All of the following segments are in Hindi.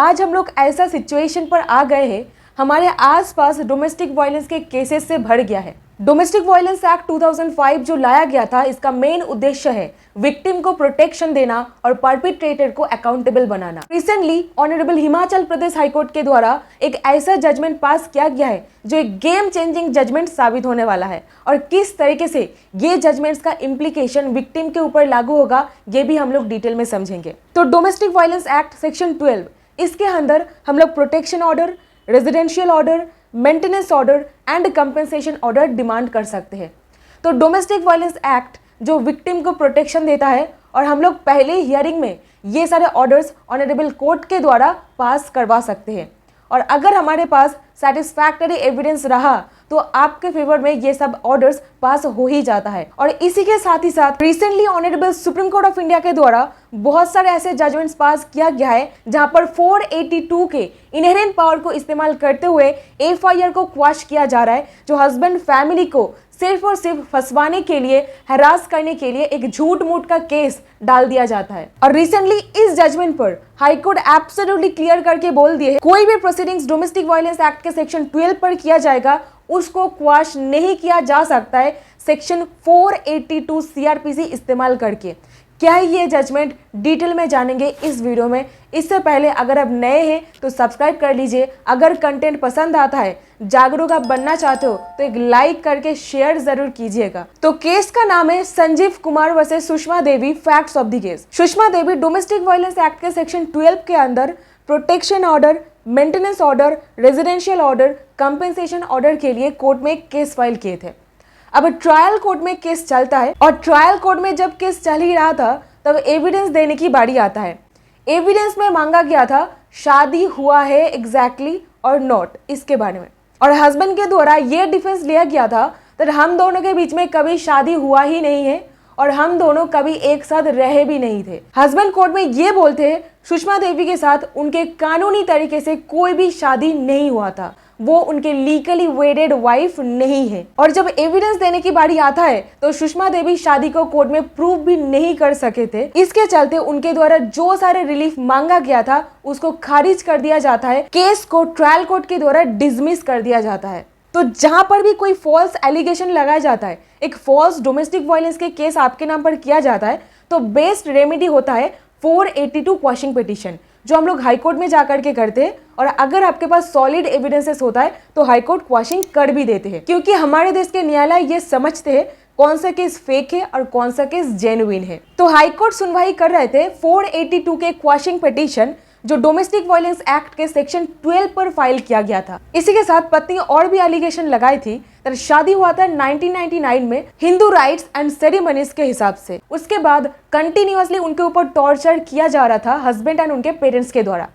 आज हम लोग ऐसा सिचुएशन पर आ गए हैं, हमारे आसपास डोमेस्टिक वायलेंस के केसेस से भर गया है। डोमेस्टिक वायलेंस एक्ट 2005 जो लाया गया था, इसका मेन उद्देश्य है विक्टिम को प्रोटेक्शन देना और परपिट्रेटर को अकाउंटेबल बनाना। Recently honourable Himachal Pradesh high court के द्वारा एक ऐसा जजमेंट पास किया गया है जो एक गेम चेंजिंग जजमेंट साबित होने वाला है, और किस तरीके से ये जजमेंट्स का इम्प्लीकेशन विक्टिम के ऊपर लागू होगा ये भी हम लोग डिटेल में समझेंगे। तो डोमेस्टिक वायलेंस एक्ट सेक्शन 12, इसके अंदर हम लोग protection order, residential order, maintenance order and compensation order demand कर सकते हैं। तो डोमेस्टिक वायलेंस एक्ट जो विक्टिम को प्रोटेक्शन देता है, और हम लोग पहले हियरिंग में ये सारे ऑर्डर्स ऑनरेबल कोर्ट के द्वारा पास करवा सकते हैं, और अगर हमारे पास सेटिस्फैक्टरी एविडेंस रहा तो आपके फेवर में ये सब ऑर्डर्स पास हो ही जाता है। और इसी के साथ ही साथ recently honourable supreme court of India के द्वारा बहुत सारे ऐसे जजमेंट्स पास किया गया है जहां पर 482 के इनहेरेंट पावर को इस्तेमाल करते हुए एफआईआर को क्वाश किया जा रहा है, जो हस्बैंड फैमिली को सिर्फ और सिर्फ फंसवाने के लिए, हरास करने के लिए एक झूठ मूठ का केस डाल दिया जाता है। और रिसेंटली इस जजमेंट पर हाईकोर्ट एब्सोल्युटली क्लियर करके बोल दिए कोई भी प्रोसीडिंग्स डोमेस्टिक वायलेंस एक्ट के सेक्शन 12 पर किया जाएगा उसको क्वाश नहीं किया जा सकता है सेक्शन 482 सीआरपीसी इस्तेमाल करके। क्या है ये जजमेंट, डिटेल में जानेंगे इस वीडियो में। इससे पहले अगर आप नए हैं तो सब्सक्राइब कर लीजिए। अगर कंटेंट पसंद आता है, जागरूक आप बनना चाहते हो तो एक लाइक करके शेयर जरूर कीजिएगा। तो केस का नाम है Sanjeev Kumar versus Sushma Devi, facts of the case. Sushma Devi domestic violence act के सेक्शन 12 के अंदर protection order, maintenance order, residential order, compensation order के लिए कोर्ट में केस फाइल किए थे। अब ट्रायल कोर्ट में केस चलता है, और ट्रायल कोर्ट में जब केस चल ही रहा था तब एविडेंस देने की बारी आता है। एविडेंस में मांगा गया था शादी हुआ है एग्जैक्टली और नॉट, इसके बारे में, और हस्बैंड के द्वारा ये डिफेंस लिया गया था तो हम दोनों के बीच में कभी शादी हुआ ही नहीं है और हम दोनों कभी एक साथ रहे भी नहीं थे। हस्बैंड कोर्ट में ये बोलते हैं सुषमा देवी के साथ उनके कानूनी तरीके से कोई भी शादी नहीं हुआ था, वो उनके लीगली वेडेड वाइफ नहीं है। और जब एविडेंस देने की बारी आता है तो सुषमा देवी शादी को कोर्ट में प्रूव भी नहीं कर सके थे। इसके चलते उनके द्वारा जो सारे रिलीफ मांगा गया था उसको खारिज कर दिया जाता है, केस को ट्रायल कोर्ट के द्वारा डिसमिस कर दिया जाता है। तो जहां पर भी कोई फॉल्स एलिगेशन लगाया जाता है, एक फॉल्स डोमेस्टिक वायलेंस के केस आपके नाम पर किया जाता है, तो बेस्ट रेमेडी होता है 482 क्वॉशिंग पिटीशन, जो हम लोग हाईकोर्ट में जाकर के करते हैं। और अगर आपके पास सॉलिड एविडेंसेस होता है तो हाईकोर्ट क्वॉशिंग कर भी देते हैं, क्योंकि हमारे देश के न्यायालय ये समझते हैं कौन सा केस फेक है और कौन सा केस जेन्युइन है। तो हाईकोर्ट सुनवाई कर रहे थे 482 के क्वॉशिंग पिटीशन जो डोमेस्टिक वायलेंस एक्ट के सेक्शन 12 पर फाइल किया गया था। इसी के साथ पत्नी और भी एलिगेशन लगाई थी। तर शादी हुआ था 1999 में हिंदू राइट्स एंड सेरेमनीज के हिसाब से। उसके बाद कंटिन्यूअसली उनके ऊपर टॉर्चर किया जा रहा था हस्बैंड एंड उनके पेरेंट्स के द्वारा।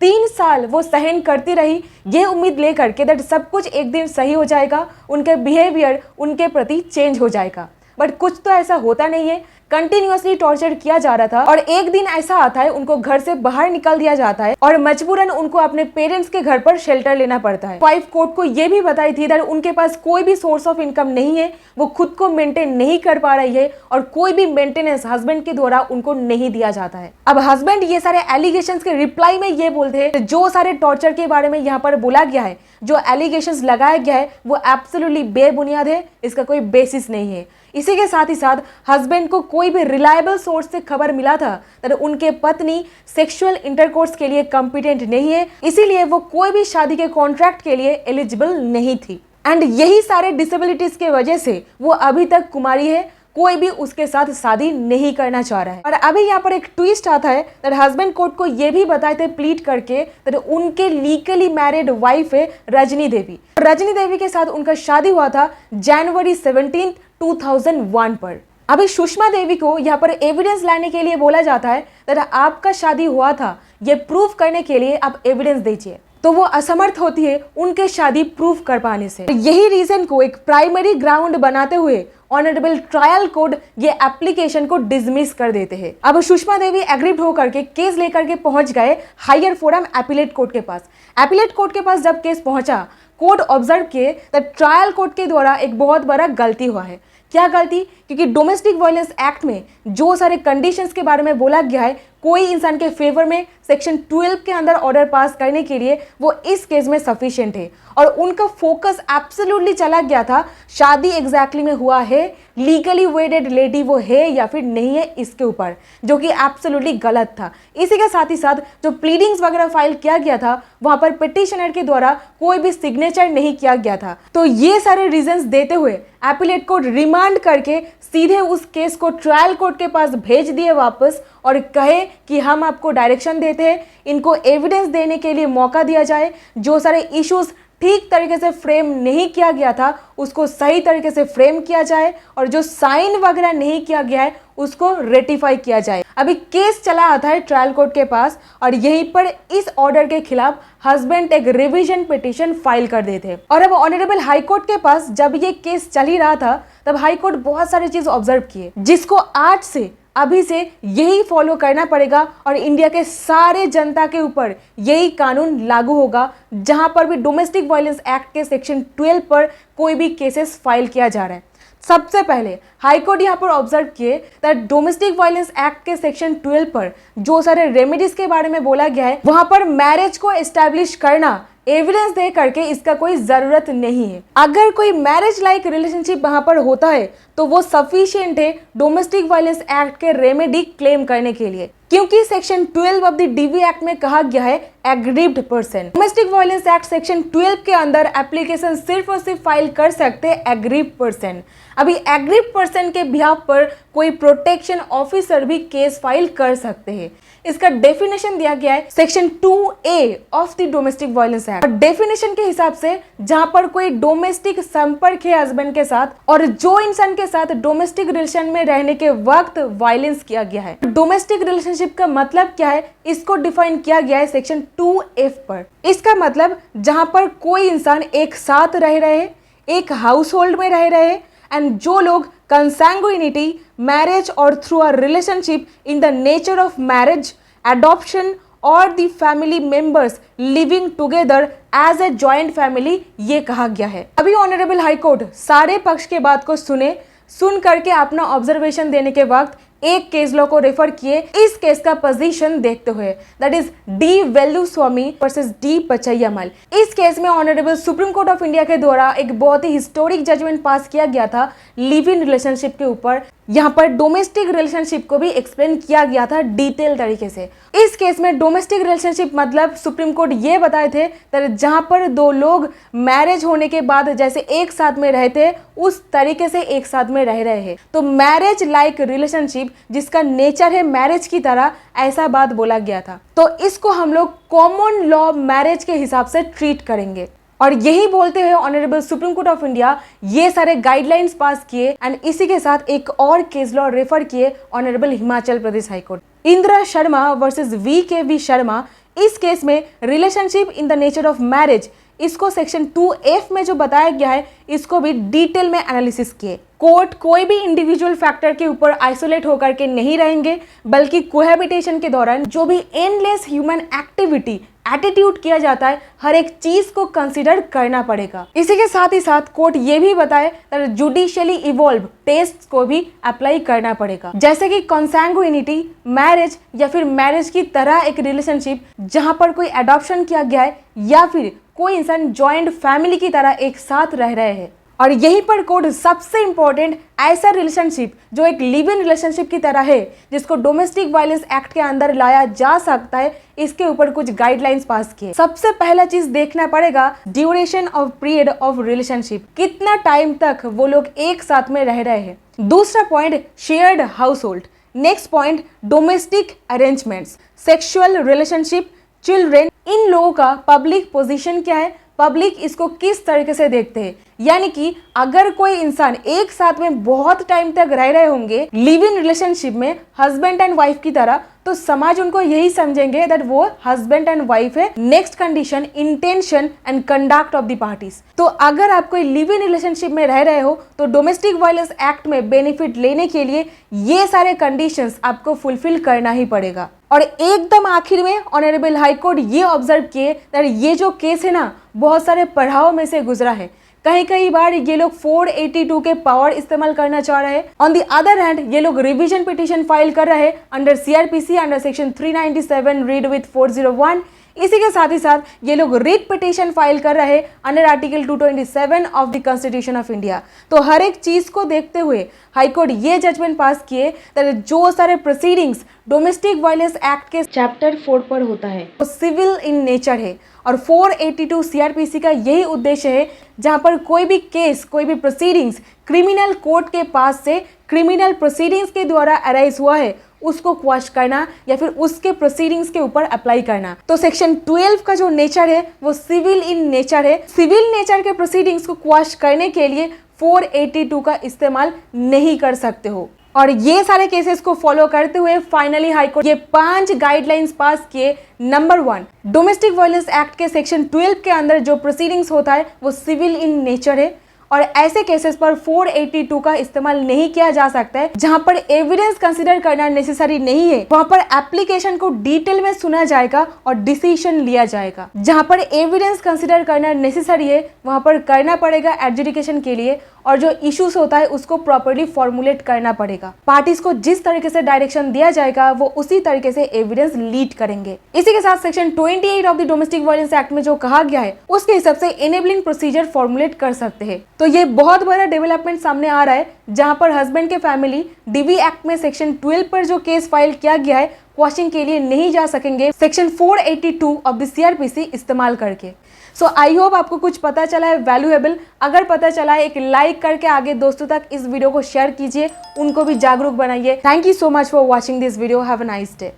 3 साल वो सहन करती रही, ये उम्मीद लेकर के दैट सब कुछ एक दिन सही हो जाएगा, उनके बिहेवियर उनके प्रति चेंज हो जाएगा। बट कुछ तो ऐसा होता नहीं है, कंटिन्यूअसली टॉर्चर किया जा रहा था। और एक दिन ऐसा आता है उनको घर से बाहर निकाल दिया जाता है और मजबूरन उनको अपने पेरेंट्स के घर पर शेल्टर लेना पड़ता है। वाइफ कोर्ट को ये भी बताई थी दैट उनके पास कोई भी सोर्स ऑफ इनकम नहीं है, वो खुद को मेंटेन नहीं कर पा रही है और कोई भी मेंटेनेंस हस्बैंड के द्वारा उनको नहीं दिया जाता है। अब हस्बैंड ये सारे एलिगेशंस के रिप्लाई में ये बोलते हैं जो सारे टॉर्चर के बारे में यहाँ पर बोला गया है, जो एलिगेशंस लगाया गया है वो एब्सोल्युटली बेबुनियाद है, इसका कोई बेसिस नहीं है। इसी के साथ ही साथ हस्बैंड को कोई भी रिलायबल सोर्स से खबर मिला था तो उनके पत्नी सेक्सुअल इंटरकोर्स के लिए कॉम्पिटेंट नहीं है, इसीलिए वो कोई भी शादी के कॉन्ट्रैक्ट के लिए एलिजिबल नहीं थी। एंड यही सारे डिसेबिलिटीज के वजह से वो अभी तक कुमारी है, कोई भी उसके साथ शादी नहीं करना चाह रहा है। और अभी यहाँ पर एक ट्विस्ट आता है दैट हस्बैंड कोर्ट को ये भी बताए थे प्लीड करके दैट उनके लीगली मैरिड वाइफ है रजनी देवी। रजनी देवी के साथ उनका शादी हुआ था जनवरी 17, 2001 पर। अभी सुषमा देवी को यहाँ पर एविडेंस लाने के लिए बोला जाता है दैट आपका शादी हुआ था, ये प्रूफ करने के लिए आप एविडेंस दीजिए, तो वो असमर्थ होती है उनके शादी प्रूफ कर पाने से। यही रीजन को एक प्राइमरी ग्राउंड बनाते हुए ऑनरेबल ट्रायल कोर्ट ये एप्लीकेशन को डिसमिस कर देते हैं। अब सुषमा देवी एग्रीड होकर के केस लेकर के पहुंच गए हायर फोरम एपीलेट कोर्ट के पास। एपीलेट कोर्ट के पास जब केस पहुंचा, कोर्ट ऑब्जर्व किए तब ट्रायल कोर्ट के द्वारा एक बहुत बड़ा गलती हुआ है। क्या गलती? क्योंकि डोमेस्टिक वायलेंस एक्ट में जो सारे कंडीशंस के बारे में बोला गया है कोई इंसान के फेवर में सेक्शन 12 के अंदर ऑर्डर पास करने के लिए वो इस केस में सफिशिएंट है। और उनका फोकस एब्सोल्युटली चला गया था शादी एग्जैक्टली में हुआ है, लीगली वेडेड लेडी वो है या फिर नहीं है इसके ऊपर, जो कि एब्सोल्युटली गलत था। इसी के साथ ही साथ जो प्लीडिंग्स वगैरह फाइल किया गया था वहां पर पिटिशनर के द्वारा कोई भी सिग्नेचर नहीं किया गया था। तो ये सारे रीजंस देते हुए एपीलेट कोर्ट रिमांड करके सीधे उस केस को ट्रायल कोर्ट के पास भेज दिए वापस और कहे कि हम आपको डायरेक्शन देते हैं, इनको एविडेंस देने के लिए मौका दिया जाए, जो सारे इश्यूज ठीक तरीके से फ्रेम नहीं किया गया था उसको सही तरीके से फ्रेम किया जाए और जो साइन वगैरह नहीं किया गया है उसको रेटिफाई किया जाए। अभी केस चला आता है ट्रायल कोर्ट के पास और यहीं पर इस ऑर्डर के खिलाफ हस्बैंड एक रिवीजन पिटीशन फाइल कर देते। और अब ऑनरेबल हाई कोर्ट के पास जब ये केस चल ही रहा था तब हाई कोर्ट बहुत सारी चीज ऑब्जर्व किए, जिसको आज से अभी से यही फॉलो करना पड़ेगा और इंडिया के सारे जनता के ऊपर यही कानून लागू होगा जहां पर भी डोमेस्टिक वायलेंस एक्ट के सेक्शन 12 पर कोई भी केसेस फाइल किया जा रहा है। सबसे पहले हाईकोर्ट यहाँ पर ऑब्जर्व किए दैट डोमेस्टिक वायलेंस एक्ट के सेक्शन 12 पर जो सारे रेमेडीज के बारे में बोला गया है वहां पर मैरिज को एस्टैब्लिश करना एविडेंस दे करके इसका कोई जरूरत नहीं है। अगर कोई मैरिज लाइक रिलेशनशिप वहां पर होता है तो वो सफिशिएंट है डोमेस्टिक वायलेंस एक्ट के रेमेडी क्लेम करने के लिए, क्योंकि section 12 of the DV act में कहा गया है aggrieved person. Domestic violence act section 12 के अंदर एप्लीकेशन सिर्फ और सिर्फ फाइल कर सकते हैं एग्रीव्ड पर्सन। अभी एग्रीव्ड पर्सन के बिहाफ पर कोई प्रोटेक्शन ऑफिसर भी केस फाइल कर सकते हैं। इसका डेफिनेशन दिया गया है section 2A of the domestic violence act. Definition के हिसाब से जहां पर कोई डोमेस्टिक संपर्क है हस्बैंड के साथ और जो इंसान के साथ डोमेस्टिक रिलेशन में रहने के वक्त वायलेंस किया गया है। डोमेस्टिक रिलेशनशिप का मतलब क्या है इसको डिफाइन किया गया है सेक्शन 2F पर। इसका मतलब जहां पर कोई इंसान एक साथ रह रहे, एक हाउस होल्ड में रह रहे एंड जो लोग consanguinity, marriage or through a relationship in the nature of marriage, adoption or the family members living together as a joint family, ये कहा गया है। अभी ऑनरेबल हाई कोर्ट सारे पक्ष के बात को सुन करके अपना ऑब्जर्वेशन देने के वक्त एक केस लॉ को रेफर किए इस केस का पोजीशन देखते हुए, that is D Velusamy versus D Pachaiammal. इस केस में honourable supreme court of India के द्वारा एक बहुत ही हिस्टोरिक जजमेंट पास किया गया था लिव इन रिलेशनशिप के ऊपर। यहाँ पर डोमेस्टिक रिलेशनशिप को भी एक्सप्लेन किया गया था डिटेल तरीके से। इस केस में डोमेस्टिक रिलेशनशिप मतलब सुप्रीम कोर्ट ये बताए थे जहां पर दो लोग मैरिज होने के बाद जैसे एक साथ में रहते उस तरीके से एक साथ में रह रहे हैं, तो मैरिज लाइक रिलेशनशिप जिसका नेचर है मैरिज की तरह, ऐसा बात बोला गया था। तो इसको हम लोग कॉमन लॉ मैरिज के हिसाब से ट्रीट करेंगे और यही बोलते हुए honourable supreme court of India ये सारे गाइडलाइंस पास किए एंड इसी के साथ एक और केस लॉ रेफर किए honourable Himachal Pradesh high court. Indira Sharma versus V Sharma. इस केस में relationship in the nature of marriage इसको सेक्शन 2F में जो बताया गया है इसको भी डिटेल में एनालिसिस किए। कोर्ट कोई भी इंडिविजुअल फैक्टर के ऊपर आइसोलेट होकर के नहीं रहेंगे, बल्कि कोहैबिटेशन के दौरान जो भी एंडलेस ह्यूमन एक्टिविटी एटीट्यूड किया जाता है हर एक चीज को कंसीडर करना पड़ेगा। इसी के साथ ही साथ कोर्ट ये भी बताए जुडिशियली इवॉल्व टेस्ट को भी अप्लाई करना पड़ेगा, जैसे कि कंसैंग्विनिटी, मैरिज या फिर मैरिज की तरह एक रिलेशनशिप जहां पर कोई अडॉप्शन किया गया है या फिर कोई इंसान जॉइंट फैमिली की तरह एक साथ रह रहे हैं। और यहीं पर कोर्ट सबसे इंपॉर्टेंट ऐसा रिलेशनशिप जो एक लिव इन रिलेशनशिप की तरह है जिसको डोमेस्टिक वायलेंस एक्ट के अंदर लाया जा सकता है, इसके ऊपर कुछ गाइडलाइंस पास किए। सबसे पहला चीज देखना पड़ेगा duration of period of relationship, कितना टाइम तक वो लोग एक साथ में रह रहे हैं। दूसरा point shared household. Next point domestic arrangements, sexual relationship, children. इन लोगों का पब्लिक पोजीशन क्या है, पब्लिक इसको किस तरीके से देखते हैं, यानी कि अगर कोई इंसान एक साथ में बहुत टाइम तक रह रहे होंगे लिव इन रिलेशनशिप में हस्बैंड एंड वाइफ की तरह, तो समाज उनको यही समझेंगे दैट वो हस्बैंड एंड वाइफ है। Next condition intention and conduct of the parties. तो अगर आप कोई लिव इन रिलेशनशिप में रह रहे हो तो डोमेस्टिक वायलेंस एक्ट में बेनिफिट लेने के लिए ये सारे कंडीशंस आपको फुलफिल करना ही पड़ेगा। और एकदम आखिर में ऑनरेबल हाई कोर्ट ये ऑब्जर्व किए दैट ये जो केस है ना बहुत सारे पड़ाव में से गुजरा है, कहीं कहीं बार ये लोग 482 के पावर इस्तेमाल करना चाह रहे हैं। ऑन दी अदर हैंड ये लोग रिवीजन पिटीशन फाइल कर रहे हैं under CrPC under section 397 read with 401। इसी के साथ ही साथ ये लोग रिट पिटीशन फाइल कर रहे हैं under article 227 of the constitution of India. तो हर एक चीज को देखते हुए हाईकोर्ट ये जजमेंट पास किए जो सारे प्रोसीडिंग्स डोमेस्टिक वायलेंस एक्ट के चैप्टर 4 पर होता है वो सिविल इन नेचर है और 482 सीआरपीसी का यही उद्देश्य है, जहां पर कोई भी केस कोई भी प्रोसीडिंग्स क्रिमिनल कोर्ट के पास से क्रिमिनल प्रोसीडिंग्स के द्वारा अराइज हुआ है उसको क्वाश करना या फिर उसके प्रोसीडिंग्स के ऊपर अप्लाई करना। तो सेक्शन 12 का जो नेचर है वो सिविल इन नेचर है। सिविल नेचर के प्रोसीडिंग्स को क्वाश करने के लिए 482 का इस्तेमाल नहीं कर सकते हो। और ये सारे केसेस को फॉलो करते हुए फाइनली हाईकोर्ट ये 5 गाइडलाइंस पास किए। नंबर 1, डोमेस्टिक वायलेंस एक्ट के सेक्शन 12 के अंदर जो प्रोसीडिंग्स होता है वो सिविल इन नेचर है और ऐसे केसेस पर 482 का इस्तेमाल नहीं किया जा सकता है। जहां पर एविडेंस कंसीडर करना नेसेसरी नहीं है वहां पर एप्लीकेशन को डिटेल में सुना जाएगा और डिसीजन लिया जाएगा। जहां पर एविडेंस कंसीडर करना नेसेसरी है वहां पर करना पड़ेगा एडजुडिकेशन के लिए और जो इश्यूज होता है उसको प्रॉपर्ली फॉर्मुलेट करना पड़ेगा। पार्टीज को जिस तरीके से डायरेक्शन दिया जाएगा वो उसी तरीके से एविडेंस लीड करेंगे। इसी के साथ section 28 of the domestic violence act में जो कहा गया है उसके हिसाब से इनेबलिंग प्रोसीजर फॉर्मुलेट कर सकते हैं। तो ये बहुत बड़ा डेवलपमेंट सामने आ रहा है जहां पर हस्बैंड के फैमिली डीवी एक्ट में सेक्शन 12 पर जो केस फाइल किया गया है क्वेश्चन के लिए नहीं जा सकेंगे सेक्शन 482 ऑफ द सीआरपीसी इस्तेमाल करके। सो आई होप आपको कुछ पता चला है वैल्यूएबल। अगर पता चला है एक लाइक करके आगे दोस्तों तक इस वीडियो को शेयर कीजिए, उनको भी जागरूक बनाइए। Thank you so much for watching this video. Have a nice day.